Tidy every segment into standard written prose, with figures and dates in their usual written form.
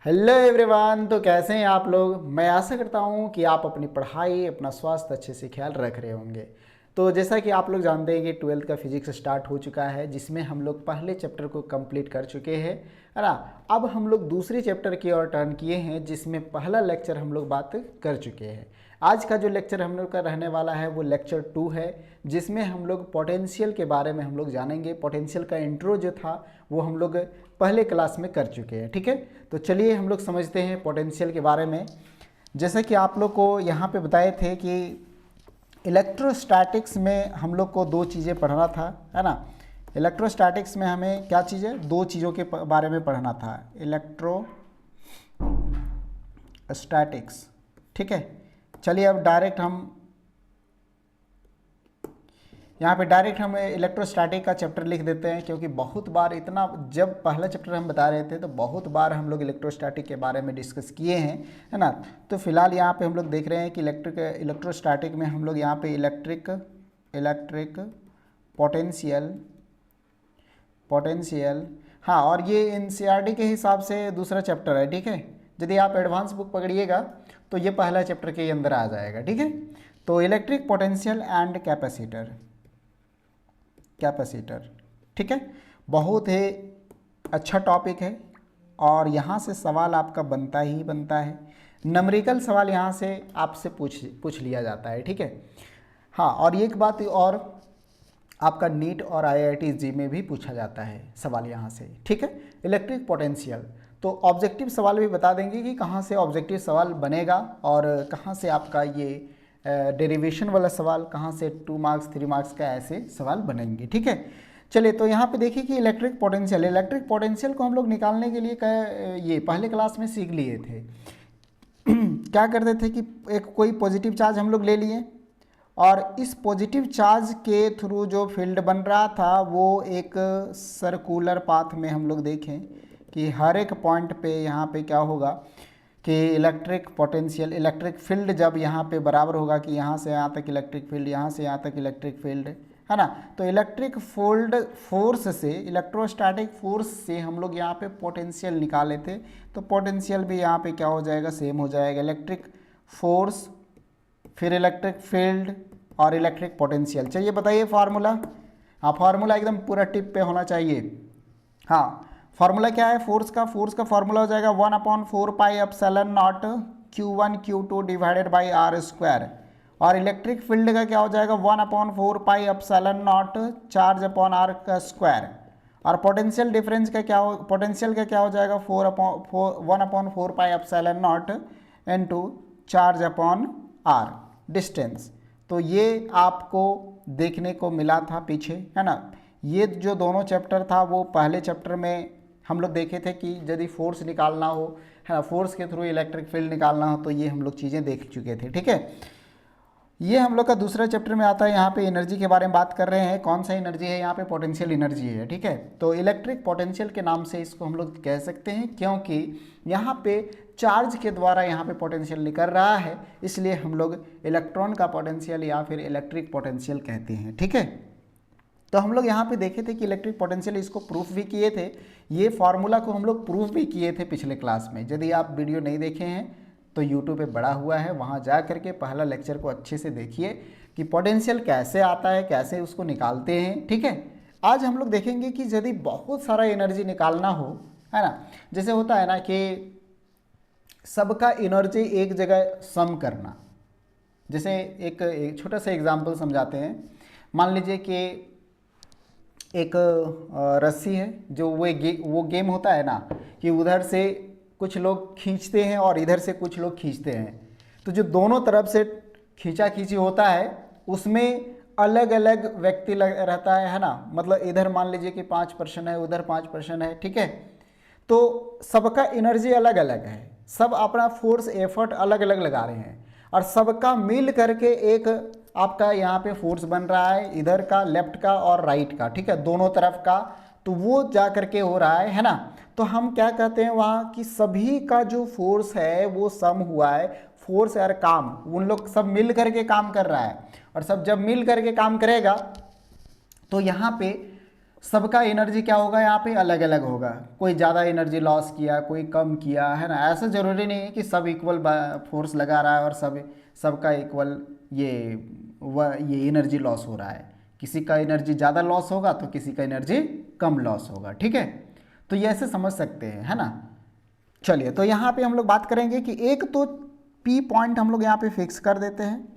Hello everyone. तो कैसे हैं आप लोग। मैं आशा करता हूं कि आप अपनी पढ़ाई अपना स्वास्थ्य अच्छे से ख्याल रख रहे होंगे। तो जैसा कि आप लोग जानते हैं कि ट्वेल्थ का फिजिक्स स्टार्ट हो चुका है, जिसमें हम लोग पहले चैप्टर को कंप्लीट कर चुके हैं, है ना। अब हम लोग दूसरे चैप्टर की ओर टर्न किए हैं, जिसमें पहला लेक्चर हम लोग बात कर चुके हैं। आज का जो लेक्चर हम लोग का रहने वाला है वो लेक्चर 2 है, जिसमें हम लोग पोटेंशियल के बारे में हम लोग जानेंगे। पोटेंशियल का इंट्रो जो था वो हम लोग पहले क्लास में कर चुके हैं, ठीक है। तो चलिए हम लोग समझते हैं पोटेंशियल के बारे में। जैसा कि आप लोग को यहाँ पे बताए थे कि इलेक्ट्रोस्टैटिक्स में हम लोग को दो चीज़ें पढ़ना था, है ना। इलेक्ट्रोस्टैटिक्स में हमें क्या चीज़ें, दो चीज़ों के बारे में पढ़ना था। इलेक्ट्रोस्टैटिक्स, ठीक है। चलिए अब डायरेक्ट हम यहाँ पे डायरेक्ट हम इलेक्ट्रोस्टैटिक का चैप्टर लिख देते हैं, क्योंकि बहुत बार इतना, जब पहला चैप्टर हम बता रहे थे तो बहुत बार हम लोग इलेक्ट्रोस्टैटिक के बारे में डिस्कस किए हैं, है ना। तो फिलहाल यहाँ पे हम लोग देख रहे हैं कि इलेक्ट्रोस्टैटिक में हम लोग यहाँ पे इलेक्ट्रिक पोटेंशियल, हाँ। और ये एनसीईआरटी के हिसाब से दूसरा चैप्टर है, ठीक है। यदि आप एडवांस बुक पकड़िएगा तो ये पहला चैप्टर के अंदर आ जाएगा, ठीक है। तो इलेक्ट्रिक पोटेंशियल एंड कैपेसिटर, ठीक है। बहुत ही अच्छा टॉपिक है और यहाँ से सवाल आपका बनता ही बनता है। न्यूमेरिकल सवाल यहाँ से आपसे पूछ लिया जाता है, ठीक है। हाँ, और एक बात और, आपका नीट और आईआईटी जी में भी पूछा जाता है सवाल यहाँ से, ठीक है। इलेक्ट्रिक पोटेंशियल तो ऑब्जेक्टिव सवाल भी बता देंगे कि कहाँ से ऑब्जेक्टिव सवाल बनेगा और कहाँ से आपका ये डेरिवेशन वाला सवाल, कहाँ से 2 मार्क्स 3 मार्क्स का ऐसे सवाल बनेंगे, ठीक है। चलिए, तो यहाँ पे देखिए कि इलेक्ट्रिक पोटेंशियल को हम लोग निकालने के लिए ये पहले क्लास में सीख लिए थे। क्या करते थे कि एक कोई पॉजिटिव चार्ज हम लोग ले लिए और इस पॉजिटिव चार्ज के थ्रू जो फील्ड बन रहा था वो एक सर्कुलर पाथ में हम लोग देखें कि हर एक पॉइंट पे यहाँ पे क्या होगा कि इलेक्ट्रिक पोटेंशियल, इलेक्ट्रिक फील्ड जब यहाँ पे बराबर होगा कि यहाँ से यहाँ तक इलेक्ट्रिक फील्ड, यहाँ से यहाँ तक इलेक्ट्रिक फील्ड, है ना। तो इलेक्ट्रिक फील्ड फोर्स से, इलेक्ट्रोस्टैटिक फोर्स से हम लोग यहाँ पे पोटेंशियल निकाले थे। तो पोटेंशियल भी यहाँ पे क्या हो जाएगा, सेम हो जाएगा। इलेक्ट्रिक फोर्स, फिर इलेक्ट्रिक फील्ड और इलेक्ट्रिक पोटेंशियल। चलिए बताइए फार्मूला। हाँ, फार्मूला एकदम पूरा टिप पे होना चाहिए। हाँ, फार्मूला क्या है फोर्स का फार्मूला हो जाएगा 1/4 pi epsilon naught Q1 Q2 divided by R square. और इलेक्ट्रिक फील्ड का क्या हो जाएगा 1/4 pi epsilon naught charge upon R का स्क्वायर। और पोटेंशियल डिफरेंस का क्या हो, पोटेंशियल का क्या हो जाएगा 1/4 pi epsilon naught into charge upon R distance. तो ये आपको देखने को मिला था पीछे, है ना। ये जो दोनों चैप्टर था वो पहले चैप्टर में हम लोग देखे थे कि यदि फोर्स निकालना हो, है ना, फोर्स के थ्रू इलेक्ट्रिक फील्ड निकालना हो, तो ये हम लोग चीज़ें देख चुके थे, ठीक है। ये हम लोग का दूसरा चैप्टर में आता है। यहाँ पे एनर्जी के बारे में बात कर रहे हैं। कौन सा एनर्जी है यहाँ पे, पोटेंशियल एनर्जी है, ठीक है। तो इलेक्ट्रिक पोटेंशियल के नाम से इसको हम लोग कह सकते हैं, क्योंकि यहाँ पे चार्ज के द्वारा यहाँ पे पोटेंशियल निकल रहा है, इसलिए हम लोग इलेक्ट्रॉन का पोटेंशियल या फिर इलेक्ट्रिक पोटेंशियल कहते हैं, ठीक है। तो हम लोग यहाँ पे देखे थे कि इलेक्ट्रिक पोटेंशियल, इसको प्रूफ भी किए थे। ये फार्मूला को हम लोग प्रूफ भी किए थे पिछले क्लास में। यदि आप वीडियो नहीं देखे हैं तो यूट्यूब पे बड़ा हुआ है, वहाँ जा करके पहला लेक्चर को अच्छे से देखिए कि पोटेंशियल कैसे आता है, कैसे उसको निकालते हैं, ठीक है। आज हम लोग देखेंगे कि यदि बहुत सारा एनर्जी निकालना हो, है ना, जैसे होता है ना कि सबका एनर्जी एक जगह सम करना। जैसे एक छोटा सा एग्जाम्पल समझाते हैं। मान लीजिए कि एक रस्सी है, जो वो गेम होता है ना कि उधर से कुछ लोग खींचते हैं और इधर से कुछ लोग खींचते हैं। तो जो दोनों तरफ से खींचा खींची होता है उसमें अलग अलग व्यक्ति रहता है ना। मतलब इधर मान लीजिए कि 5% है, उधर 5% है, ठीक है। तो सबका एनर्जी अलग अलग है, सब अपना फोर्स एफर्ट अलग अलग लगा रहे हैं और सबका मिल करके एक आपका यहाँ पे फोर्स बन रहा है, इधर का, लेफ्ट का और राइट का, ठीक है, दोनों तरफ का। तो वो जा करके हो रहा है ना। तो हम क्या कहते हैं वहाँ कि सभी का जो फोर्स है वो सम हुआ है। फोर्स और काम, उन लोग सब मिल करके काम कर रहा है और सब जब मिल करके काम करेगा तो यहाँ पे सबका एनर्जी क्या होगा यहाँ पे अलग अलग होगा, कोई ज़्यादा एनर्जी लॉस किया, कोई कम किया, है ना। ऐसा ज़रूरी नहीं है कि सब इक्वल फोर्स लगा रहा है और सबका इक्वल ये एनर्जी लॉस हो रहा है। किसी का एनर्जी ज़्यादा लॉस होगा तो किसी का एनर्जी कम लॉस होगा, ठीक है। तो ये ऐसे समझ सकते हैं, है ना। चलिए, तो यहाँ पे हम लोग बात करेंगे कि एक तो पी पॉइंट हम लोग यहाँ पे फिक्स कर देते हैं,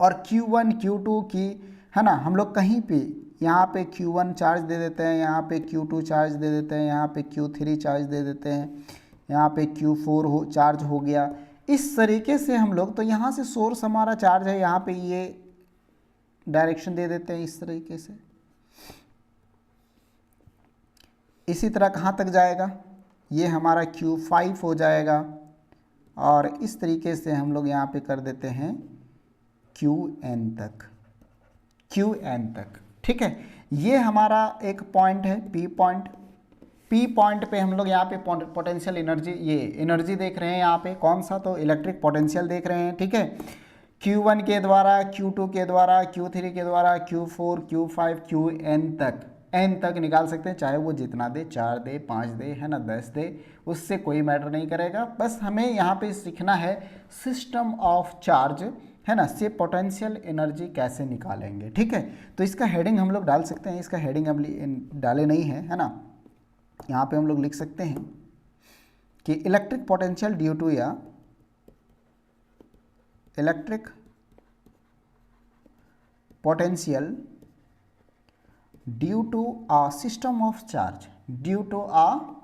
और Q1 Q2 की, है ना, हम लोग कहीं पे यहाँ पे Q1 चार्ज दे देते हैं, यहाँ पे Q2 चार्ज दे देते हैं, यहाँ पे Q3 चार्ज दे देते हैं, यहाँ पे Q4 चार्ज हो गया। इस तरीके से हम लोग, तो यहाँ से सोर्स हमारा चार्ज है, यहाँ पे ये डायरेक्शन दे देते हैं इस तरीके से। इसी तरह कहाँ तक जाएगा, ये हमारा Q5 हो जाएगा, और इस तरीके से हम लोग यहाँ पे कर देते हैं Qn तक, ठीक है। ये हमारा एक पॉइंट है पी पॉइंट पे हम लोग यहाँ पे पोटेंशियल एनर्जी, ये एनर्जी देख रहे हैं यहाँ पे, कौन सा, तो इलेक्ट्रिक पोटेंशियल देख रहे हैं, ठीक है। Q1 के द्वारा, Q2 के द्वारा, Q3 के द्वारा, Q4 Q5 Qn तक, n तक निकाल सकते हैं, चाहे वो जितना दे, 4 दे, 5 दे, है ना, 10 दे, उससे कोई मैटर नहीं करेगा। बस हमें यहाँ पे सीखना है सिस्टम ऑफ चार्ज, है ना, से पोटेंशियल एनर्जी कैसे निकालेंगे, ठीक है। तो इसका हेडिंग हम लोग डाल सकते हैं, इसका हेडिंग हम डाले नहीं है ना। यहाँ पे हम लोग लिख सकते हैं कि इलेक्ट्रिक पोटेंशियल ड्यू टू, या electric potential due to a system of charge, due to a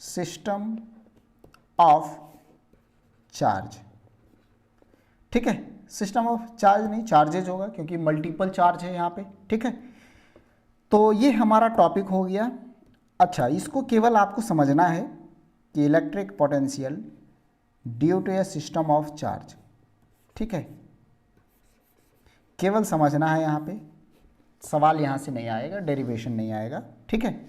system of charge, ठीक है। सिस्टम ऑफ चार्ज नहीं, चार्जेज होगा, क्योंकि मल्टीपल चार्ज है यहाँ पे, ठीक है। तो ये हमारा टॉपिक हो गया। अच्छा, इसको केवल आपको समझना है कि electric potential due to a system of charge, ठीक है, केवल समझना है। यहाँ पे सवाल यहाँ से नहीं आएगा, डेरिवेशन नहीं आएगा, ठीक है।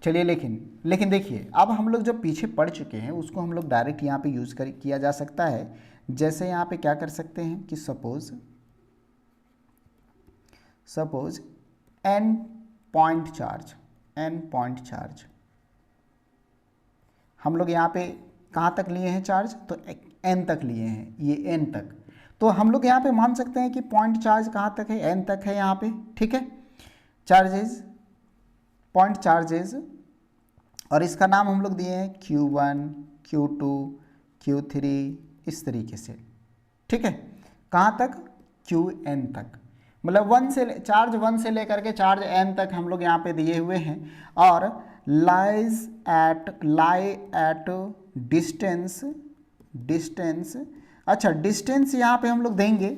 चलिए, लेकिन देखिए, अब हम लोग जब पीछे पढ़ चुके हैं उसको हम लोग डायरेक्ट यहाँ पे यूज़ किया जा सकता है। जैसे यहाँ पे क्या कर सकते हैं कि सपोज n पॉइंट चार्ज हम लोग यहाँ पे कहाँ तक लिए हैं चार्ज, तो n तक लिए हैं, ये n तक। तो हम लोग यहाँ पे मान सकते हैं कि पॉइंट चार्ज कहाँ तक है, n तक है यहाँ पे, ठीक है। पॉइंट चार्जेज, और इसका नाम हम लोग दिए हैं Q1 Q2 Q3, इस तरीके से, ठीक है। कहाँ तक, Qn तक, मतलब चार्ज 1 से लेकर के चार्ज n तक हम लोग यहाँ पे दिए हुए हैं। और लाई एट डिस्टेंस, अच्छा, डिस्टेंस यहाँ पे हम लोग देंगे,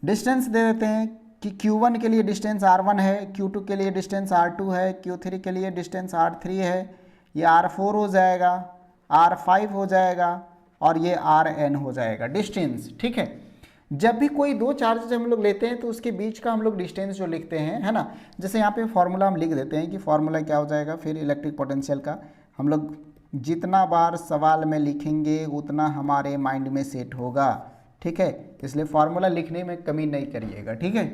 डिस्टेंस दे देते हैं कि Q1 के लिए डिस्टेंस R1 है, Q2 के लिए डिस्टेंस R2 है, Q3 के लिए डिस्टेंस R3 है, ये R4 हो जाएगा, R5 हो जाएगा, और ये Rn हो जाएगा डिस्टेंस, ठीक है। जब भी कोई दो चार्जेज हम लोग लेते हैं तो उसके बीच का हम लोग डिस्टेंस जो लिखते हैं, है ना, जैसे यहाँ पे फॉर्मूला हम लिख देते हैं कि फॉर्मूला क्या हो जाएगा, फिर इलेक्ट्रिक पोटेंशियल का हम लोग जितना बार सवाल में लिखेंगे उतना हमारे माइंड में सेट होगा, ठीक है। इसलिए फार्मूला लिखने में कमी नहीं करिएगा, ठीक है।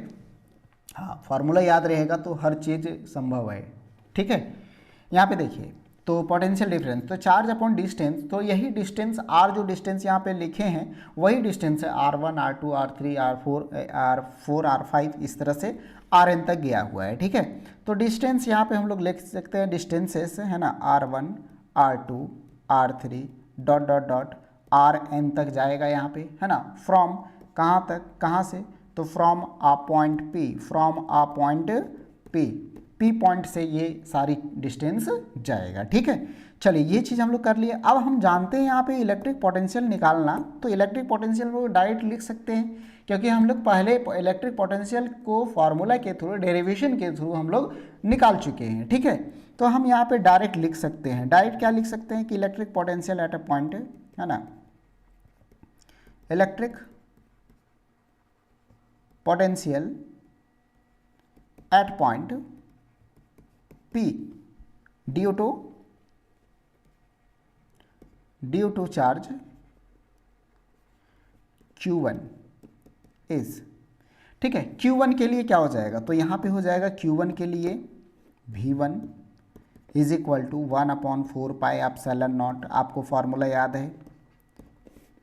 हाँ, फार्मूला याद रहेगा तो हर चीज़ संभव है, ठीक है। यहाँ पे देखिए, तो पोटेंशियल डिफरेंस, तो चार्ज अपॉन डिस्टेंस, तो यही डिस्टेंस आर, जो डिस्टेंस यहाँ पे लिखे हैं वही डिस्टेंस है R1 R2 R3 R4 R5, इस तरह से Rn तक गया हुआ है, ठीक है। तो डिस्टेंस यहाँ पे हम लोग लिख सकते हैं डिस्टेंसेस, है ना, R1 R2 R3 dot dot dot Rn तक जाएगा यहाँ पे, है ना। फ्रॉम कहाँ तक, कहाँ से, तो from a point P point से ये सारी डिस्टेंस जाएगा, ठीक है। चलिए, ये चीज़ हम लोग कर लिए। अब हम जानते हैं यहाँ पे इलेक्ट्रिक पोटेंशियल निकालना, तो इलेक्ट्रिक पोटेंशियल को डायरेक्ट लिख सकते हैं, क्योंकि हम लोग पहले इलेक्ट्रिक पोटेंशियल को फार्मूला के थ्रू, डेरिवेशन के थ्रू हम लोग निकाल चुके हैं, ठीक है। तो हम यहाँ पे डायरेक्ट लिख सकते हैं, डायरेक्ट क्या लिख सकते हैं कि electric potential at a point, है ना, electric potential at point P due to charge Q1 is, ठीक है। Q1 के लिए क्या हो जाएगा, तो यहाँ पे हो जाएगा Q1 के लिए V1 is equal to 1/4 pi epsilon naught, आपको फॉर्मूला याद है,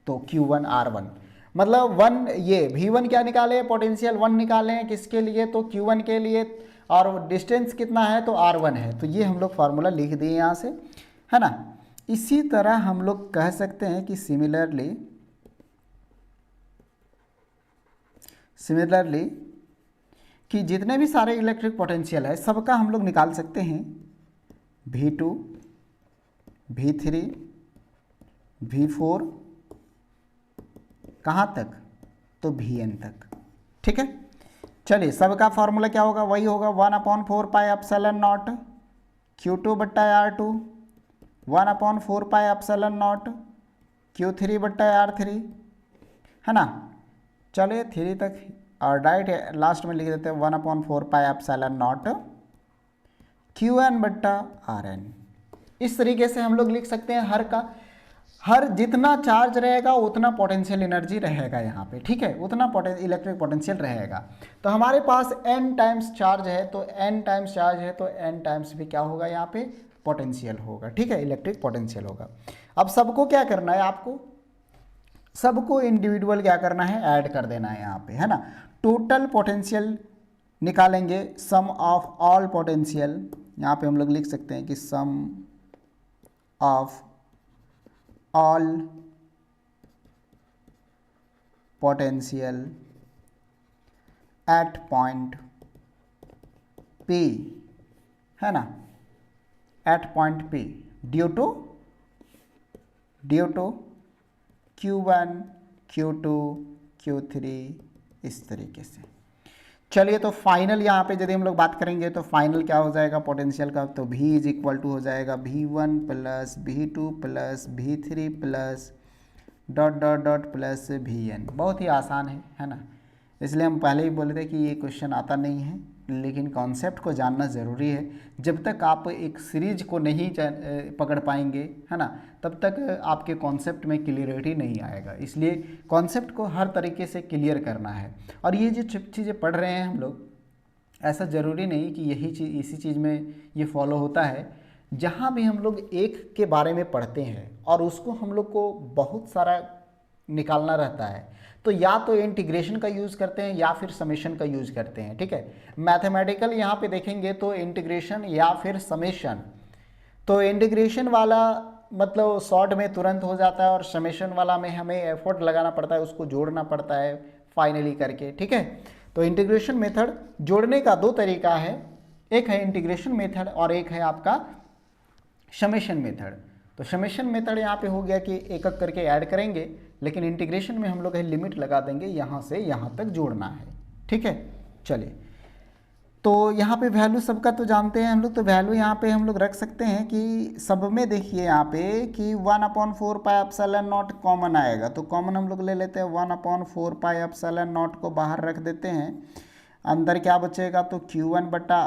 तो Q1 R1 मतलब 1, ये V1 क्या निकाले, पोटेंशियल 1 निकाले हैं किसके लिए, तो Q1 के लिए, और डिस्टेंस कितना है तो R1 है, तो ये हम लोग फार्मूला लिख दिए यहाँ से, है ना। इसी तरह हम लोग कह सकते हैं कि सिमिलरली कि जितने भी सारे इलेक्ट्रिक पोटेंशियल है सबका हम लोग निकाल सकते हैं, V2, V3, V4 कहाँ तक, तो Vn तक, ठीक है। चलिए सबका फॉर्मूला क्या होगा, वही होगा 1/4 पाई एप्सिलॉन नॉट Q2 बट्टा R2, 1/4 pi epsilon not Q3 बट्टा R3, है ना। चलिए 3 तक, और डायरेक्ट लास्ट में लिख देते हैं 1/4 पाई एप्सिलॉन नॉट Qn बट्टा Rn। इस तरीके से हम लोग लिख सकते हैं, हर जितना चार्ज रहेगा उतना पोटेंशियल एनर्जी रहेगा यहाँ पे, ठीक है, उतना इलेक्ट्रिक पोटेंशियल रहेगा। तो हमारे पास n टाइम्स चार्ज है, तो n टाइम्स चार्ज है तो n टाइम्स भी क्या होगा यहाँ पे, पोटेंशियल होगा, ठीक है, इलेक्ट्रिक पोटेंशियल होगा। अब सबको क्या करना है, आपको सबको इंडिविजुअल क्या करना है, ऐड कर देना है यहाँ पे, है ना। टोटल पोटेंशियल निकालेंगे, सम ऑफ ऑल पोटेंशियल, यहाँ पे हम लोग लिख सकते हैं कि sum of all potential at point P, है ना, at point P due to Q1, Q2, Q3 इस तरीके से। चलिए तो फाइनल यहाँ पे यदि हम लोग बात करेंगे तो फाइनल क्या हो जाएगा पोटेंशियल का, तो V इज इक्वल टू हो जाएगा V1 plus V2 plus V3 plus dot dot dot plus Vn। बहुत ही आसान है ना, इसलिए हम पहले ही बोले थे कि ये क्वेश्चन आता नहीं है, लेकिन कॉन्सेप्ट को जानना ज़रूरी है। जब तक आप एक सीरीज को नहीं पकड़ पाएंगे, है ना, तब तक आपके कॉन्सेप्ट में क्लियरिटी नहीं आएगा, इसलिए कॉन्सेप्ट को हर तरीके से क्लियर करना है। और ये जो चीज़ें पढ़ रहे हैं हम लोग, ऐसा ज़रूरी नहीं कि यही चीज़ इसी चीज़ में ये फॉलो होता है। जहाँ भी हम लोग एक के बारे में पढ़ते हैं और उसको हम लोग को बहुत सारा निकालना रहता है, तो या तो इंटीग्रेशन का यूज़ करते हैं या फिर समेशन का यूज़ करते हैं, ठीक है। मैथमेटिकल यहाँ पे देखेंगे तो इंटीग्रेशन या फिर समेशन, तो इंटीग्रेशन वाला मतलब शॉर्ट में तुरंत हो जाता है, और समेशन वाला में हमें एफर्ट लगाना पड़ता है, उसको जोड़ना पड़ता है फाइनली करके, ठीक है। तो इंटीग्रेशन मेथड जोड़ने का 2 तरीका है, एक है इंटीग्रेशन मेथड और एक है आपका समेशन मेथड। तो समेशन मेथड यहाँ पे हो गया कि एक एक करके ऐड करेंगे, लेकिन इंटीग्रेशन में हम लोग लिमिट लगा देंगे, यहाँ से यहाँ तक जोड़ना है, ठीक है। चलिए तो यहाँ पे वैल्यू सबका तो जानते हैं हम लोग, तो वैल्यू यहाँ पे हम लोग रख सकते हैं कि सब में देखिए यहाँ पे कि 1/4 पाई एप्सिलॉन नॉट कॉमन आएगा, तो कॉमन हम लोग ले लेते हैं, 1/4 पाई एप्सिलॉन नॉट को बाहर रख देते हैं, अंदर क्या बचेगा, तो Q1 बट्टा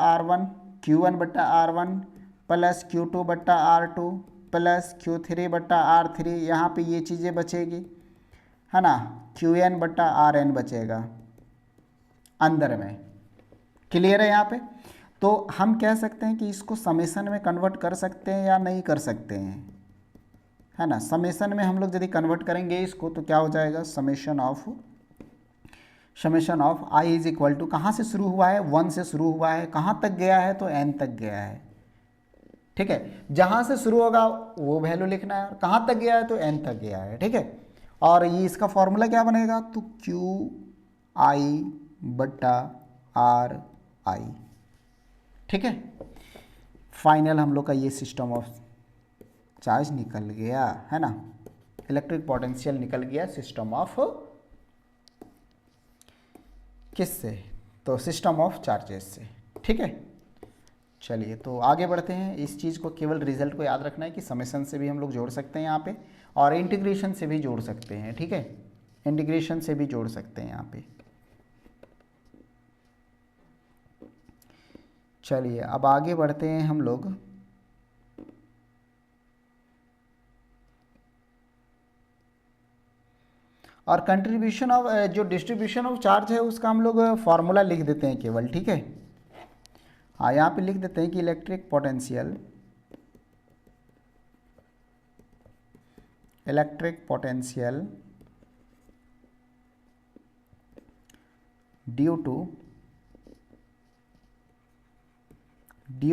R1 प्लस Q2 बट्टा R2 प्लस Q3 बट्टा R3, यहाँ पे ये चीज़ें बचेगी, है ना, Qn बट्टा Rn बचेगा अंदर में। क्लियर है यहाँ पे। तो हम कह सकते हैं कि इसको समेशन में कन्वर्ट कर सकते हैं या नहीं कर सकते हैं, है ना। समेशन में हम लोग यदि कन्वर्ट करेंगे इसको तो क्या हो जाएगा, summation of I is equal to, कहाँ से शुरू हुआ है, 1 से शुरू हुआ है, कहाँ तक गया है तो n तक गया है, ठीक है। जहाँ से शुरू होगा वो वैल्यू लिखना है, कहाँ तक गया है तो n तक गया है, ठीक है। और ये इसका फॉर्मूला क्या बनेगा, तो QI बट्टा RI, ठीक है। फाइनल हम लोग का ये सिस्टम ऑफ चार्ज निकल गया, है ना, इलेक्ट्रिक पोटेंशियल निकल गया सिस्टम ऑफ किससे, तो सिस्टम ऑफ चार्जेस से, ठीक है। चलिए तो आगे बढ़ते हैं। इस चीज़ को केवल रिजल्ट को याद रखना है कि समेशन से भी हम लोग जोड़ सकते हैं यहाँ पे, और इंटीग्रेशन से भी जोड़ सकते हैं, ठीक है, इंटीग्रेशन से भी जोड़ सकते हैं यहाँ पे। चलिए अब आगे बढ़ते हैं हम लोग। और कंट्रीब्यूशन ऑफ जो डिस्ट्रीब्यूशन ऑफ चार्ज है उसका हम लोग फार्मूला लिख देते हैं केवल, ठीक है। हाँ, यहाँ पे लिख देते हैं कि इलेक्ट्रिक पोटेंशियल ड्यू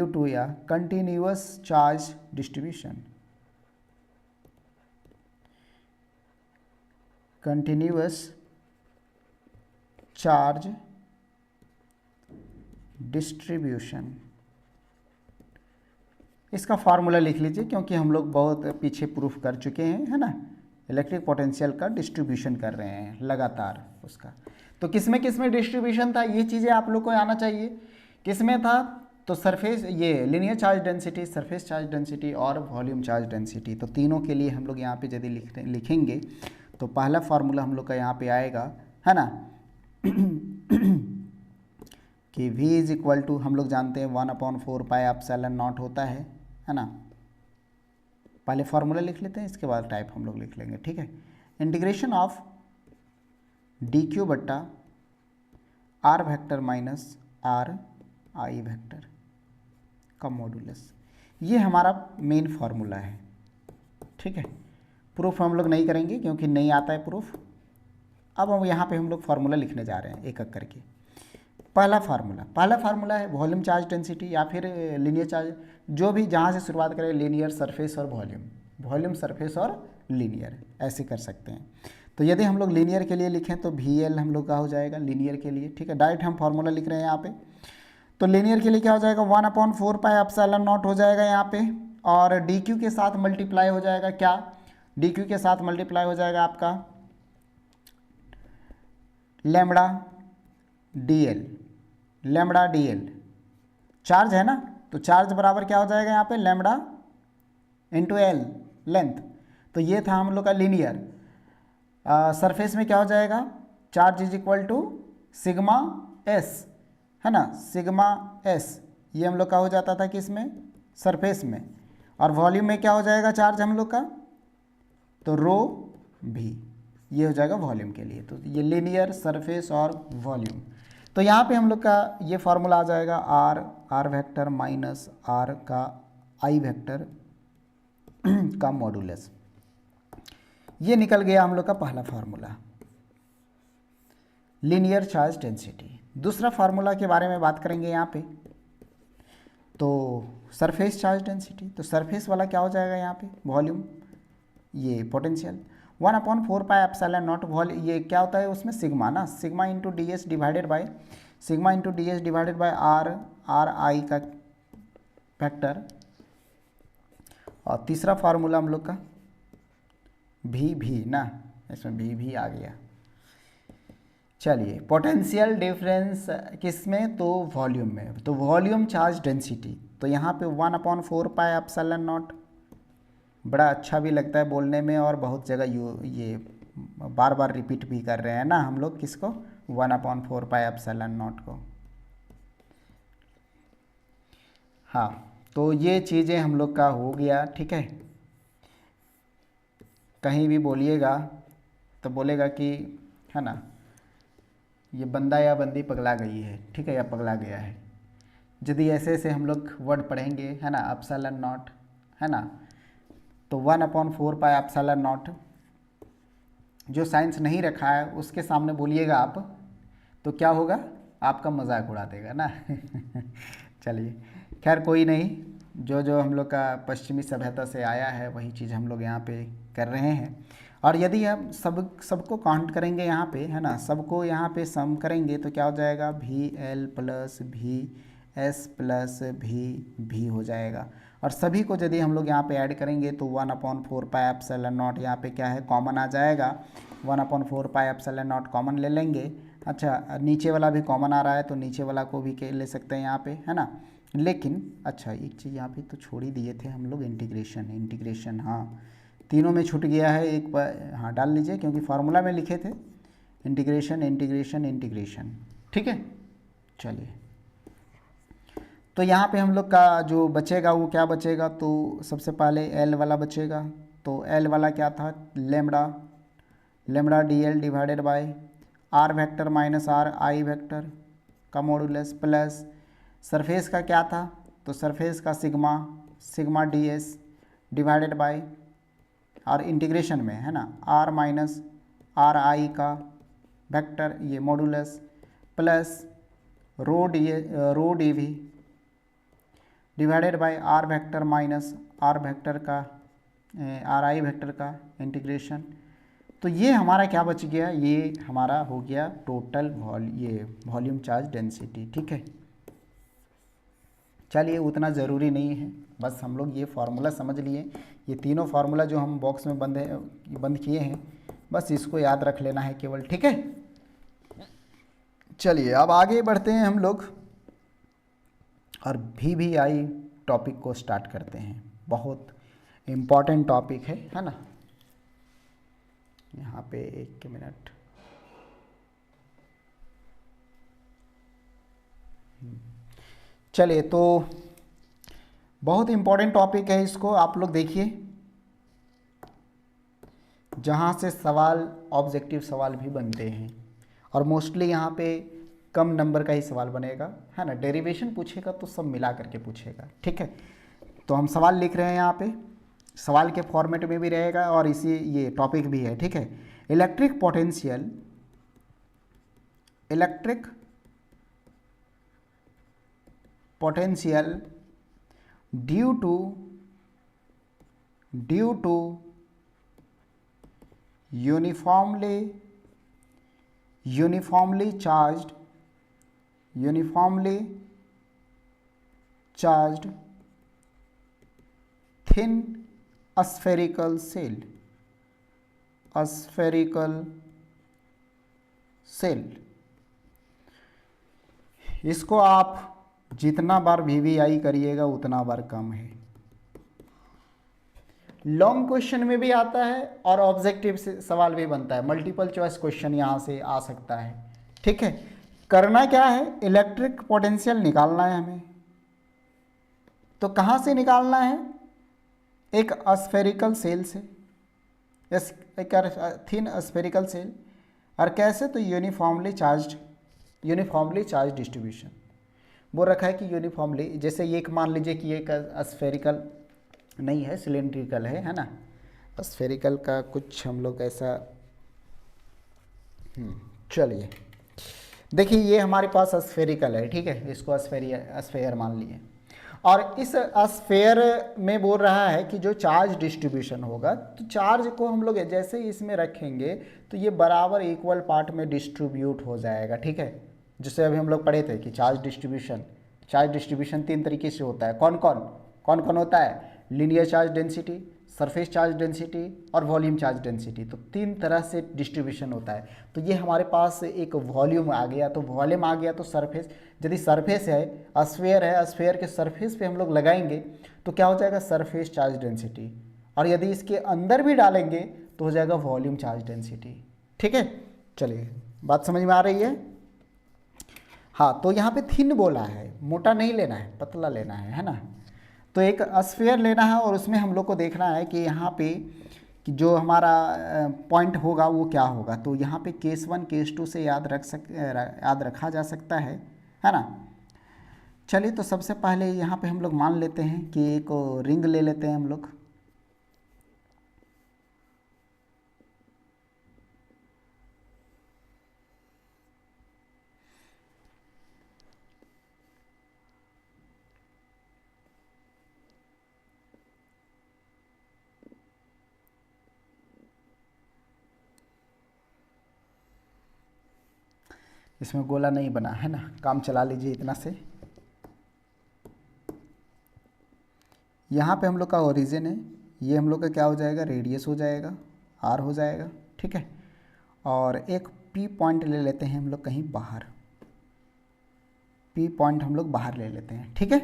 टू या continuous charge distribution, continuous charge distribution, इसका फार्मूला लिख लीजिए क्योंकि हम लोग बहुत पीछे प्रूफ कर चुके हैं, है ना। इलेक्ट्रिक पोटेंशियल का डिस्ट्रीब्यूशन कर रहे हैं लगातार उसका। तो किसमें किसमें डिस्ट्रीब्यूशन था, ये चीज़ें आप लोग को आना चाहिए। किसमें था, तो सरफेस, ये linear charge density, surface charge density और वॉल्यूम चार्ज डेंसिटी। तो तीनों के लिए हम लोग यहाँ पे यदि लिखेंगे तो पहला फार्मूला हम लोग का यहाँ पे आएगा, है ना, कि v इज इक्वल टू, हम लोग जानते हैं 1/4 पाई एप्सिलॉन नॉट होता है ना। पहले फार्मूला लिख लेते हैं, इसके बाद टाइप हम लोग लिख लेंगे, ठीक है। इंटीग्रेशन ऑफ डी क्यू बट्टा R vector minus R I vector का मॉडुलस, ये हमारा मेन फार्मूला है, ठीक है। प्रूफ हम लोग नहीं करेंगे क्योंकि नहीं आता है प्रूफ। अब हम यहाँ पे हम लोग फार्मूला लिखने जा रहे हैं एक एक करके। पहला फार्मूला है वॉल्यूम चार्ज डेंसिटी या फिर लीनियर चार्ज, जो भी जहाँ से शुरुआत करें, लीनियर, सरफेस और वॉल्यूम, सरफेस और लीनियर, ऐसे कर सकते हैं। तो यदि हम लोग लीनियर के लिए लिखें तो VL हम लोग का हो जाएगा लीनियर के लिए, ठीक है। डायरेक्ट हम फार्मूला लिख रहे हैं यहाँ पे। तो लीनियर के लिए क्या हो जाएगा, 1/4 पाई एप्सिलॉन नॉट हो जाएगा यहाँ पे, और DQ के साथ मल्टीप्लाई हो जाएगा, क्या, DQ के साथ मल्टीप्लाई हो जाएगा आपका लैम्बडा DL, चार्ज है ना, तो चार्ज बराबर क्या हो जाएगा यहाँ पे, लैम्बडा इंटू L लेंथ। तो ये था हम लोग का लीनियर। सरफेस में क्या हो जाएगा, charge is equal to sigma S, है ना, सिग्मा S, ये हम लोग का हो जाता था किसमें, सरफेस में। और वॉल्यूम में क्या हो जाएगा चार्ज हम लोग का, तो रो भी, ये हो जाएगा वॉल्यूम के लिए। तो ये लीनियर, सरफेस और वॉल्यूम। तो यहाँ पे हम लोग का ये फार्मूला आ जाएगा आर वेक्टर माइनस आर का आई वेक्टर का मॉडुलस। ये निकल गया हम लोग का पहला फार्मूला, लीनियर चार्ज डेंसिटी। दूसरा फार्मूला के बारे में बात करेंगे यहाँ पे, तो सरफेस चार्ज डेंसिटी। तो सरफेस वाला क्या हो जाएगा यहाँ पे, वॉल्यूम, ये पोटेंशियल, 1/4 पाई एप्सिलॉन नॉट, ये क्या होता है उसमें, सिग्मा ना, sigma into DS divided by are आई का फैक्टर। और तीसरा फार्मूला हम लोग का भी ना, इसमें भी आ गया। चलिए, पोटेंशियल डिफरेंस किसमें, तो वॉल्यूम में। तो वॉल्यूम चार्ज डेंसिटी, तो यहाँ पे 1/4 पाई एप्सिलॉन नॉट, बड़ा अच्छा भी लगता है बोलने में, और बहुत जगह ये बार बार रिपीट भी कर रहे हैं ना हम लोग, किसको, 1/4 पाई एप्सिलॉन नॉट को। हाँ, तो ये चीज़ें हम लोग का हो गया, ठीक है। कहीं भी बोलिएगा तो बोलेगा कि, है ना, ये बंदा या बंदी पगला गई है, ठीक है, या पगला गया है। यदि ऐसे ऐसे हम लोग वर्ड पढ़ेंगे, है ना, एप्सिलॉन नॉट, है ना, तो 1/4 पाई एप्सिलॉन नॉट, जो साइंस नहीं रखा है उसके सामने बोलिएगा आप, तो क्या होगा, आपका मजाक उड़ा देगा ना। चलिए, खैर कोई नहीं, जो हम लोग का पश्चिमी सभ्यता से आया है वही चीज़ हम लोग यहाँ पे कर रहे हैं। और यदि हम सबको काउंट करेंगे यहाँ पे, है ना, सबको यहाँ पे सम करेंगे तो क्या हो जाएगा, VL प्लस VS प्लस भी हो जाएगा। और सभी को यदि हम लोग यहाँ पे ऐड करेंगे तो 1/4 पाई एप्सिलॉन नॉट, यहाँ पे क्या है, कॉमन आ जाएगा, 1/4 पाई एप्सिलॉन नॉट कॉमन ले लेंगे। अच्छा, नीचे वाला भी कॉमन आ रहा है तो नीचे वाला को भी ले सकते हैं यहाँ पे, है ना। लेकिन अच्छा, एक चीज़ यहाँ पे तो छोड़ ही दिए थे हम लोग, इंटीग्रेशन, हाँ, तीनों में छूट गया है एक बार, हाँ डाल लीजिए, क्योंकि फार्मूला में लिखे थे इंटीग्रेशन, ठीक है। चलिए, तो यहाँ पे हम लोग का जो बचेगा वो क्या बचेगा, तो सबसे पहले L वाला बचेगा। तो L वाला क्या था, lambda D L divided by R vector minus R I vector का मॉडुलस प्लस सरफेस का क्या था, तो सरफेस का sigma sigma D S divided by R integration में है ना आर माइनस आर आई का वेक्टर ये modulus plus rho D V divided by R vector minus R vector का आर आई वेक्टर का इंटीग्रेशन। तो ये हमारा क्या बच गया, ये हमारा हो गया टोटल वॉल्यूम चार्ज डेंसिटी। ठीक है, चलिए उतना ज़रूरी नहीं है, बस हम लोग ये फार्मूला समझ लिए, ये तीनों फार्मूला जो हम बॉक्स में बंद किए हैं, बस इसको याद रख लेना है केवल। ठीक है, चलिए अब आगे बढ़ते हैं हम लोग और VVI टॉपिक को स्टार्ट करते हैं। बहुत इम्पॉर्टेंट टॉपिक है ना। यहाँ पे एक मिनट, चलिए तो बहुत इम्पॉर्टेंट टॉपिक है, इसको आप लोग देखिए, जहाँ से सवाल ऑब्जेक्टिव सवाल भी बनते हैं और मोस्टली यहाँ पे कम नंबर का ही सवाल बनेगा, है ना। डेरिवेशन पूछेगा तो सब मिला करके पूछेगा। ठीक है, तो हम सवाल लिख रहे हैं यहाँ पे, सवाल के फॉर्मेट में भी रहेगा और इसी ये टॉपिक भी है। ठीक है, electric potential due to uniformly charged thin spherical cell। इसको आप जितना बार VVI करिएगा उतना बार कम है। लॉन्ग क्वेश्चन में भी आता है और ऑब्जेक्टिव से सवाल भी बनता है, मल्टीपल चॉइस क्वेश्चन यहाँ से आ सकता है। ठीक है, करना क्या है, इलेक्ट्रिक पोटेंशियल निकालना है हमें। तो कहाँ से निकालना है, एक स्फेरिकल सेल से, एक थिन स्फेरिकल सेल, और कैसे, तो यूनिफॉर्मली चार्ज डिस्ट्रीब्यूशन वो रखा है कि यूनिफॉर्मली, जैसे ये एक मान लीजिए कि एक स्फेरिकल नहीं है, सिलेंड्रिकल है ना। स्फेरिकल का कुछ हम लोग ऐसा चलिए देखिए, ये हमारे पास स्फेरिकल है। ठीक है, इसको स्फेयर मान लिए, और इस स्फेयर में बोल रहा है कि जो चार्ज डिस्ट्रीब्यूशन होगा, तो चार्ज को हम लोग जैसे ही इसमें रखेंगे तो ये बराबर इक्वल पार्ट में डिस्ट्रीब्यूट हो जाएगा। ठीक है, जिससे अभी हम लोग पढ़े थे कि चार्ज डिस्ट्रीब्यूशन 3 तरीके से होता है। कौन कौन होता है, linear charge density, surface charge density और वॉल्यूम चार्ज डेंसिटी। तो 3 तरह से डिस्ट्रीब्यूशन होता है। तो ये हमारे पास एक वॉल्यूम आ गया, तो वॉल्यूम आ गया, तो सरफेस, यदि सरफेस है, स्फेयर के सरफेस पे हम लोग लगाएंगे तो क्या हो जाएगा, सरफेस चार्ज डेंसिटी, और यदि इसके अंदर भी डालेंगे तो हो जाएगा वॉल्यूम चार्ज डेंसिटी। ठीक है, चलिए बात समझ में आ रही है। हाँ, तो यहाँ पे थिन बोला है, मोटा नहीं लेना है, पतला लेना है ना। तो एक स्फीयर लेना है और उसमें हम लोग को देखना है कि यहाँ पे कि जो हमारा पॉइंट होगा वो क्या होगा। तो यहाँ पे केस 1 केस 2 से याद रखा जा सकता है ना। चलिए, तो सबसे पहले यहाँ पे हम लोग मान लेते हैं कि एक रिंग ले लेते हैं हम लोग। इसमें गोला नहीं बना है ना, काम चला लीजिए इतना से। यहाँ पे हम लोग का ओरिजिन है, ये हम लोग का क्या हो जाएगा, रेडियस हो जाएगा, आर हो जाएगा। ठीक है, और एक पी पॉइंट ले लेते हैं हम लोग कहीं बाहर, पी पॉइंट हम लोग बाहर ले लेते हैं। ठीक है,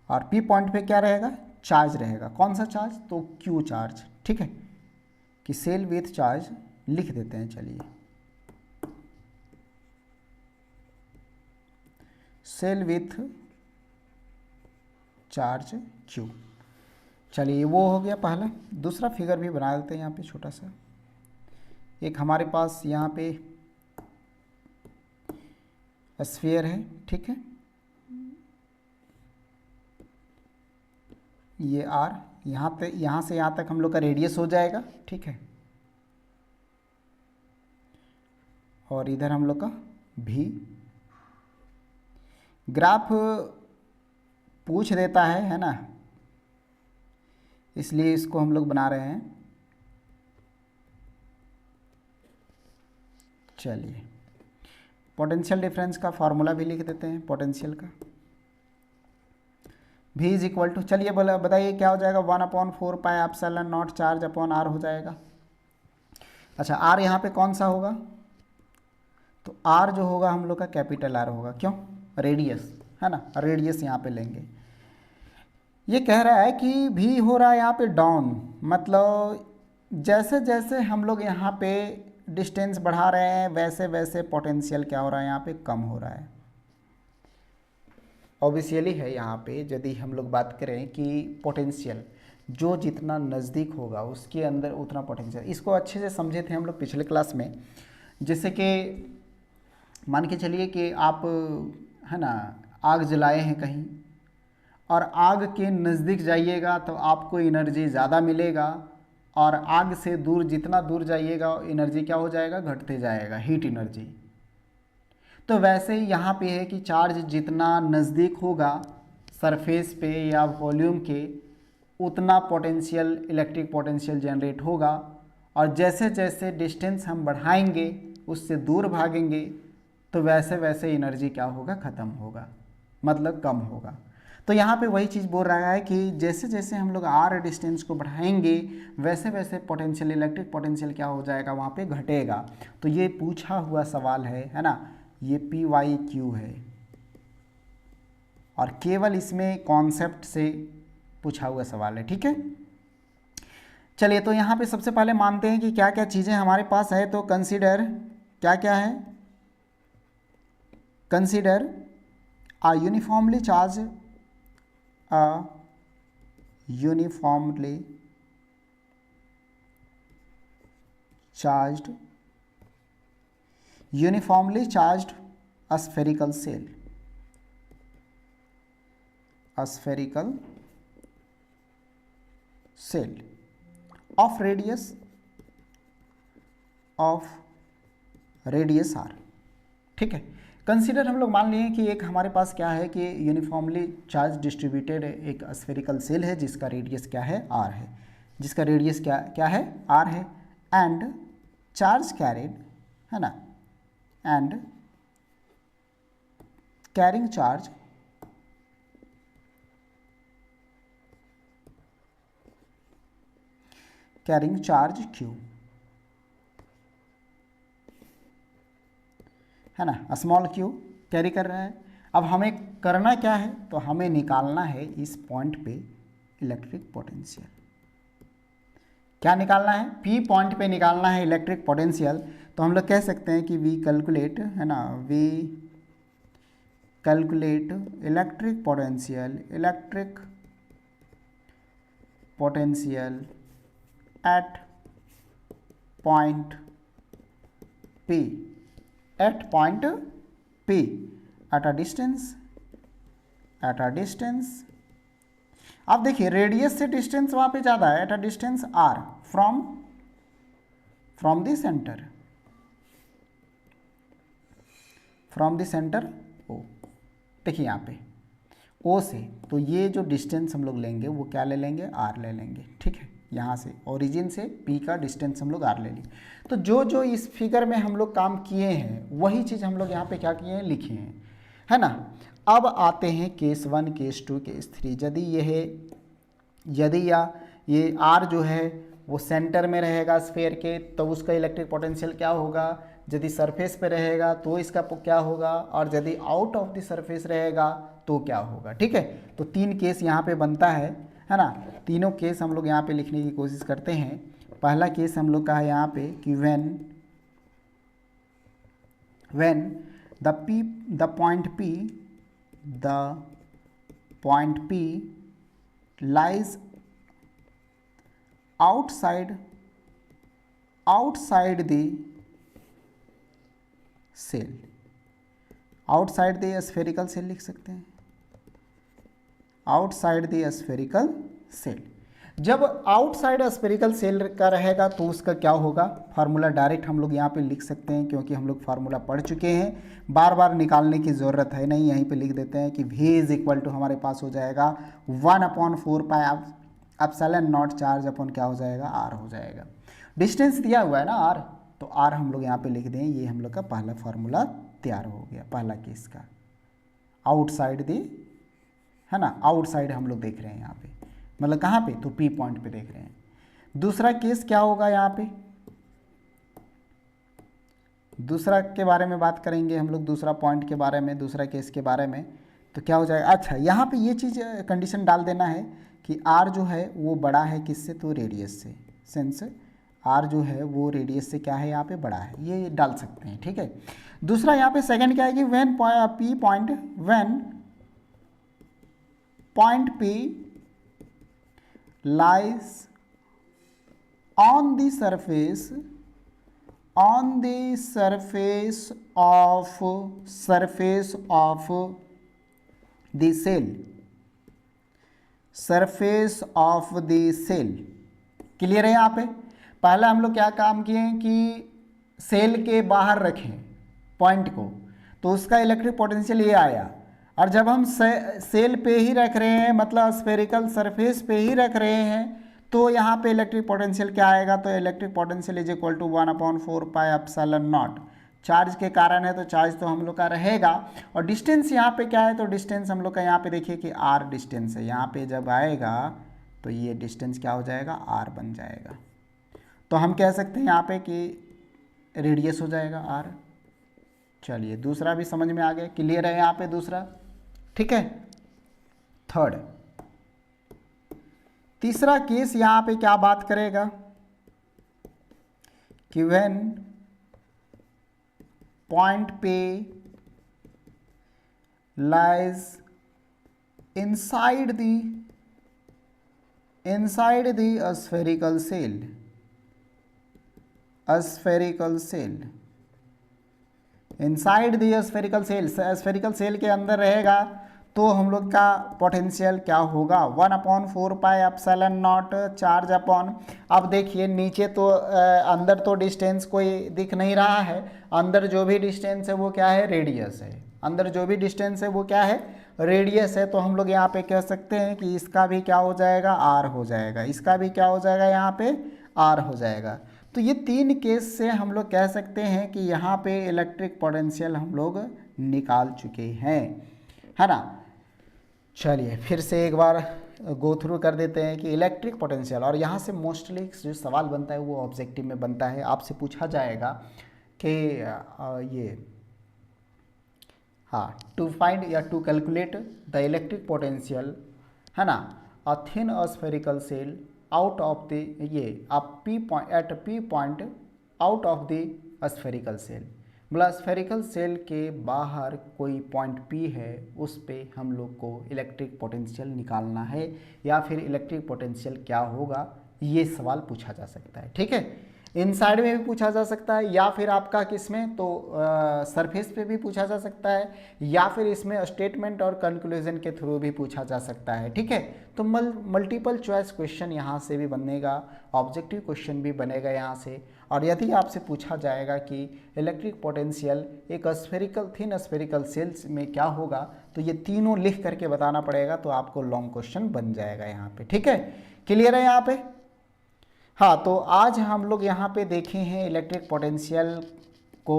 और पी पॉइंट पे क्या रहेगा, चार्ज रहेगा। कौन सा चार्ज, तो क्यू चार्ज। ठीक है, कि सेल विथ चार्ज लिख देते हैं। चलिए, सेल विथ चार्ज क्यू। चलिए वो हो गया पहला। दूसरा फिगर भी बना देते हैं यहाँ पे छोटा सा। एक हमारे पास यहाँ पे स्फीयर है, ठीक है, ये आर, यहाँ से यहाँ तक हम लोग का रेडियस हो जाएगा, ठीक है, और इधर हम लोग का भी। ग्राफ पूछ देता है ना, इसलिए इसको हम लोग बना रहे हैं। चलिए पोटेंशियल डिफरेंस का फॉर्मूला भी लिख देते हैं पोटेंशियल का। V इज इक्वल टू, चलिए बोला बताइए क्या हो जाएगा, 1/4 pi epsilon naught charge upon R हो जाएगा। अच्छा आर यहाँ पे कौन सा होगा, तो आर जो होगा हम लोग का कैपिटल आर होगा, क्यों, रेडियस है ना, रेडियस यहाँ पे लेंगे। ये कह रहा है कि भी हो रहा है यहाँ पे डाउन, मतलब जैसे जैसे हम लोग यहाँ पे डिस्टेंस बढ़ा रहे हैं वैसे वैसे पोटेंशियल क्या हो रहा है यहाँ पे कम हो रहा है। ऑब्वियसली है यहाँ पे यदि हम लोग बात करें कि पोटेंशियल जो जितना नज़दीक होगा उसके अंदर उतना पोटेंशियल, इसको अच्छे से समझे थे हम लोग पिछले क्लास में। जैसे कि मान के चलिए कि आप है ना आग जलाए हैं कहीं, और आग के नज़दीक जाइएगा तो आपको एनर्जी ज़्यादा मिलेगा, और आग से दूर जितना दूर जाइएगा एनर्जी क्या हो जाएगा, घटते जाएगा, हीट एनर्जी। तो वैसे ही यहाँ पे है कि चार्ज जितना नज़दीक होगा सरफेस पे या वॉल्यूम के, उतना पोटेंशियल इलेक्ट्रिक पोटेंशियल जनरेट होगा, और जैसे जैसे डिस्टेंस हम बढ़ाएंगे उससे दूर भागेंगे तो वैसे वैसे एनर्जी क्या होगा, ख़त्म होगा, मतलब कम होगा। तो यहाँ पे वही चीज़ बोल रहा है कि जैसे जैसे हम लोग आर डिस्टेंस को बढ़ाएंगे वैसे वैसे पोटेंशियल इलेक्ट्रिक पोटेंशियल क्या हो जाएगा, वहाँ पे घटेगा। तो ये पूछा हुआ सवाल है ना, ये PYQ है, और केवल इसमें कॉन्सेप्ट से पूछा हुआ सवाल है, ठीक है। चलिए तो यहाँ पे सबसे पहले मानते हैं कि क्या क्या चीज़ें हमारे पास है, तो कंसीडर क्या क्या है, consider a uniformly charged a spherical cell, of radius r, ठीक है। कंसीडर हम लोग मान लिए कि एक हमारे पास क्या है कि यूनिफॉर्मली चार्ज डिस्ट्रीब्यूटेड एक स्फेरिकल सेल है जिसका रेडियस क्या है, r है, जिसका रेडियस क्या है, r है, एंड चार्ज कैरिड है ना, एंड कैरिंग चार्ज q है ना, स्मॉल q कैरी कर रहा है। अब हमें करना क्या है, तो हमें निकालना है इस पॉइंट पे इलेक्ट्रिक पोटेंशियल। क्या निकालना है, P पॉइंट पे निकालना है इलेक्ट्रिक पोटेंशियल। तो हम लोग कह सकते हैं कि वी कैलकुलेट है ना, we calculate electric potential at point P, at point P at a distance अब देखिए रेडियस से डिस्टेंस वहाँ पे ज़्यादा है, at a distance r from the centre O। देखिए यहाँ पे O से, तो ये जो डिस्टेंस हम लोग लेंगे वो क्या ले लेंगे, r ले लेंगे, ठीक है। यहाँ से ओरिजिन से P का डिस्टेंस हम लोग r ले लिए। तो जो जो इस फिगर में हम लोग काम किए हैं वही चीज़ हम लोग यहाँ पे क्या किए हैं, लिखे हैं, है ना। अब आते हैं केस 1, केस 2, केस 3। यदि ये r जो है वो सेंटर में रहेगा स्फेयर के, तो उसका इलेक्ट्रिक पोटेंशियल क्या होगा, यदि सरफेस पे रहेगा तो इसका क्या होगा, और यदि आउट ऑफ द सरफेस रहेगा तो क्या होगा, ठीक है। तो 3 केस यहाँ पे बनता है ना। तीनों केस हम लोग यहाँ पे लिखने की कोशिश करते हैं। पहला केस हम लोग का है यहाँ पे कि when the point P lies outside the shell, outside the spherical shell लिख सकते हैं, आउटसाइड द स्फेरिकल सेल। जब आउटसाइड स्फेरिकल सेल का रहेगा तो उसका क्या होगा, फार्मूला डायरेक्ट हम लोग यहाँ पे लिख सकते हैं, क्योंकि हम लोग फार्मूला पढ़ चुके हैं, बार बार निकालने की ज़रूरत है नहीं, यहीं पे लिख देते हैं कि V इज इक्वल टू हमारे पास हो जाएगा 1/4 pi epsilon naught charge upon क्या हो जाएगा, R हो जाएगा। डिस्टेंस दिया हुआ है ना R, तो R हम लोग यहाँ पे लिख दें, ये हम लोग का पहला फार्मूला तैयार हो गया, पहला केस का। आउटसाइड दी है ना, आउटसाइड हम लोग देख रहे हैं यहाँ पे, मतलब कहाँ पे, तो P पॉइंट पे देख रहे हैं। दूसरा केस क्या होगा यहाँ पे, दूसरा के बारे में बात करेंगे हम लोग, दूसरा पॉइंट के बारे में, दूसरा केस के बारे में, तो क्या हो जाएगा। अच्छा, यहाँ पे ये चीज़ कंडीशन डाल देना है कि R जो है वो बड़ा है किससे, तो रेडियस से, सेंस R जो है वो रेडियस से क्या है यहाँ पे बड़ा है, ये डाल सकते हैं, ठीक है। दूसरा यहाँ पे सेकंड क्या है कि when P point, when point P lies on the surface the cell, surface of the cell। Clear है यहाँ पे। पहला हम लोग क्या काम किए कि सेल के बाहर रखें पॉइंट को, तो उसका इलेक्ट्रिक पोटेंशियल ये आया, और जब हम सेल पे ही रख रहे हैं, मतलब स्फेरिकल सरफेस पे ही रख रहे हैं, तो यहाँ पे इलेक्ट्रिक पोटेंशियल क्या आएगा, तो electric potential is equal to 1/4 pi epsilon naught. Charge के कारण है तो चार्ज तो हम लोग का रहेगा, और डिस्टेंस यहाँ पे क्या है, तो डिस्टेंस हम लोग का यहाँ पे देखिए कि R डिस्टेंस है, यहाँ पे जब आएगा तो ये डिस्टेंस क्या हो जाएगा, R बन जाएगा। तो हम कह सकते हैं यहाँ पे कि रेडियस हो जाएगा R। चलिए दूसरा भी समझ में आ गया, क्लियर है यहाँ पे दूसरा, ठीक है। थर्ड, तीसरा केस यहाँ पे क्या बात करेगा कि व्हेन पॉइंट पे lies inside the spherical cell, inside the spherical cell, spherical shell के अंदर रहेगा, तो हम लोग का पोटेंशियल क्या होगा, 1/4 pi epsilon naught charge upon. अब देखिए नीचे तो अंदर तो डिस्टेंस कोई दिख नहीं रहा है, अंदर जो भी डिस्टेंस है वो क्या है, रेडियस है, अंदर जो भी डिस्टेंस है वो क्या है, रेडियस है। तो हम लोग यहाँ पे कह सकते हैं कि इसका भी क्या हो जाएगा, R हो जाएगा, इसका भी क्या हो जाएगा, यहाँ पे R हो जाएगा। तो ये तीन केस से हम लोग कह सकते हैं कि यहाँ पे इलेक्ट्रिक पोटेंशियल हम लोग निकाल चुके हैं, है ना। चलिए फिर से एक बार गो थ्रू कर देते हैं कि इलेक्ट्रिक पोटेंशियल, और यहाँ से मोस्टली जो सवाल बनता है वो ऑब्जेक्टिव में बनता है, आपसे पूछा जाएगा कि ये हाँ, टू फाइंड या to calculate the electric potential, है ना, a thin spherical shell out of the ये आप at P point out of the spherical shell, मतलब स्फेरिकल सेल के बाहर कोई पॉइंट P है, उस पे हम लोग को इलेक्ट्रिक पोटेंशियल निकालना है, या फिर इलेक्ट्रिक पोटेंशियल क्या होगा, ये सवाल पूछा जा सकता है, ठीक है। इनसाइड में भी पूछा जा सकता है, या फिर आपका किसमें, तो सरफेस पे भी पूछा जा सकता है, या फिर इसमें स्टेटमेंट और कंक्लूजन के थ्रू भी पूछा जा सकता है, ठीक है। तो मल्टीपल चॉइस क्वेश्चन यहाँ से भी बनेगा, ऑब्जेक्टिव क्वेश्चन भी बनेगा यहाँ से। और यदि आपसे पूछा जाएगा कि इलेक्ट्रिक पोटेंशियल एक स्फेरिकल थिन स्फेरिकल सेल्स में क्या होगा, तो ये तीनों लिख करके बताना पड़ेगा, तो आपको लॉन्ग क्वेश्चन बन जाएगा यहाँ पे, ठीक है। क्लियर है यहाँ पे। हाँ, तो आज हम लोग यहाँ पे देखे हैं इलेक्ट्रिक पोटेंशियल को,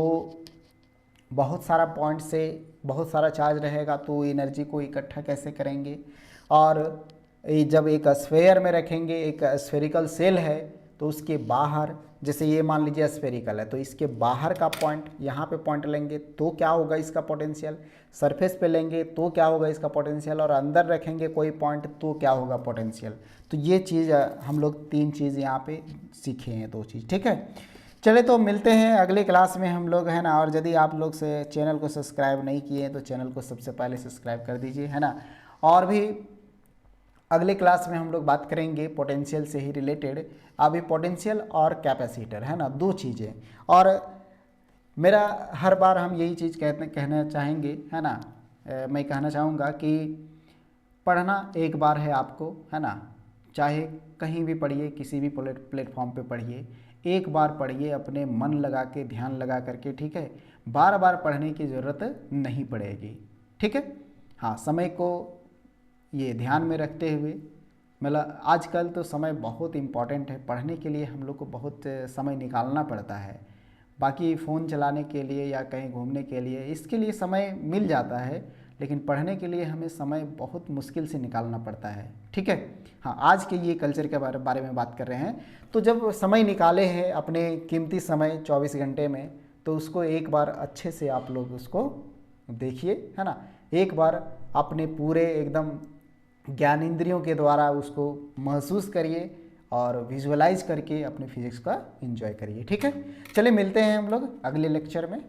बहुत सारा पॉइंट से बहुत सारा चार्ज रहेगा तो एनर्जी को इकट्ठा कैसे करेंगे, और जब एक स्फेयर में रखेंगे, एक स्फेरिकल सेल है तो उसके बाहर, जैसे ये मान लीजिए स्फेरिकल है, तो इसके बाहर का पॉइंट, यहाँ पे पॉइंट लेंगे तो क्या होगा इसका पोटेंशियल, सरफेस पे लेंगे तो क्या होगा इसका पोटेंशियल, और अंदर रखेंगे कोई पॉइंट तो क्या होगा पोटेंशियल। तो ये चीज़ हम लोग तीन चीज़ यहाँ पे सीखे हैं, दो चीज़, ठीक है। चले तो मिलते हैं अगले क्लास में हम लोग, है ना। और यदि आप लोग से चैनल को सब्सक्राइब नहीं किए हैं तो चैनल को सबसे पहले सब्सक्राइब कर दीजिए, है ना। और भी अगले क्लास में हम लोग बात करेंगे पोटेंशियल से ही रिलेटेड। अभी पोटेंशियल और कैपेसिटर है ना, दो चीज़ें। और मेरा हर बार हम यही चीज़ कहना चाहेंगे है ना, मैं कहना चाहूँगा कि पढ़ना एक बार है आपको, है ना, चाहे कहीं भी पढ़िए, किसी भी प्लेटफॉर्म पे पढ़िए, एक बार पढ़िए अपने मन लगा के, ध्यान लगा करके, ठीक है। बार बार पढ़ने की ज़रूरत नहीं पड़ेगी, ठीक है। हाँ, समय को ये ध्यान में रखते हुए, मतलब आजकल तो समय बहुत इम्पॉर्टेंट है, पढ़ने के लिए हम लोग को बहुत समय निकालना पड़ता है। बाकी फ़ोन चलाने के लिए या कहीं घूमने के लिए इसके लिए समय मिल जाता है, लेकिन पढ़ने के लिए हमें समय बहुत मुश्किल से निकालना पड़ता है, ठीक है। हाँ, आज के ये कल्चर के बारे में बात कर रहे हैं। तो जब समय निकाले हैं अपने कीमती समय 24 घंटे में, तो उसको एक बार अच्छे से आप लोग उसको देखिए, है ना। एक बार अपने पूरे एकदम ज्ञानेंद्रियों के द्वारा उसको महसूस करिए और विजुअलाइज करके अपने फिजिक्स का एंजॉय करिए, ठीक है। चलिए मिलते हैं हम लोग अगले लेक्चर में।